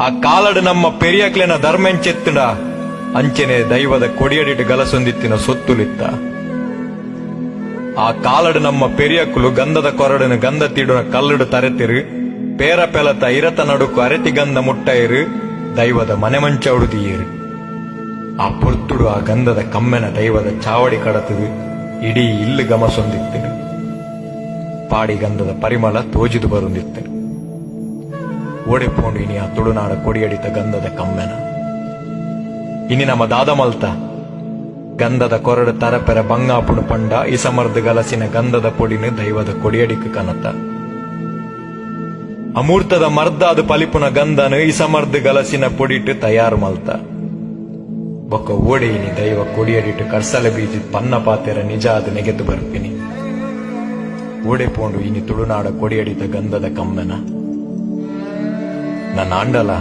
ಆ ಕಾಲಡು ನಮ್ಮ ಪೆರಿಯಕ್ಲೆನ ಧರ್ಮೆಂಚೆತ್ತುಂಡ ಅಂಚೆನೆ ದೈವದ ಕೊಡಿಯಡಿಟ್ಟು ಗಲಸೊಂದಿತ್ತಿನ ಸೊತ್ತುಲಿತ್ತ. ಆ ಕಾಲಡು ನಮ್ಮ ಪೆರಿಯಕ್ಕುಲು ಗಂಧದ ಕೊರಡನು ಗಂಧ ತೀಡುನ ಕಲ್ಲುಡು ತರೆತಿರು ಪೇರ ಪೆಲತ ಇರತ ನಡುಕು ಅರೆತಿ ಗಂಧ ಮುಟ್ಟೈರು ದೈವದ ಮನೆ ಮಂಚ ಉಡುದಿಯೇರು. ಆ ಪೊರ್ತುಡು ಆ ಗಂಧದ ಕಮ್ಮೆನ ದೈವದ ಚಾವಡಿ ಕಡತದು ಇಡೀ ಇಲ್ಲು ಗಮಸೊಂದಿತ್ತಿರು. ಪಾಡಿ ಗಂಧದ ಪರಿಮಳ ತೋಜಿದು ಬರುಂದಿತ್ತಿರು. ಓಡೆಪೋಂಡು ಇನಿ ಆ ತುಳುನಾಡ ಕೊಡಿಯಡಿತ ಗಂಧದ ಕಮ್ಮೆನ ಇನಿ ನಮ್ಮ ದಾದ ಮಲ್ತ ಗಂಧದ ಕೊರಡು ತರಪೆರ ಬಂಗಾಪುಣು ಪಂಡ ಇಸಮರ್ದ ಗಲಸಿನ ಗಂಧದ ಪೊಡಿನು ದೈವದ ಕೊಡಿಯಡಿಕ ಕನತ. ಅಮೂರ್ತದ ಮರ್ದಾದ ಪಲಿಪುನ ಗಂಧನು ಇಸಮರ್ದ ಗಲಸಿನ ಪೊಡಿಟ್ಟು ತಯಾರು ಮಲ್ತ. ಬೊಕ್ಕ ಓಡೆ ಇನಿ ದೈವ ಕೊಡಿಯಡಿಟ್ಟು ಕರ್ಸಲೆ ಬೀಜಿದ್ ಪನ್ನ ಪಾತೆರ ನಿಜ ಅದು ನೆಗೆದು ಬರ್ಪಿನಿ. ಓಡೆ ಪೋಂಡು ಇನಿ ತುಳುನಾಡ ಕೊಡಿಯಡಿತ ಗಂಧದ ಕಮ್ಮೆನ ನನ್ನ ಆಂಡಲ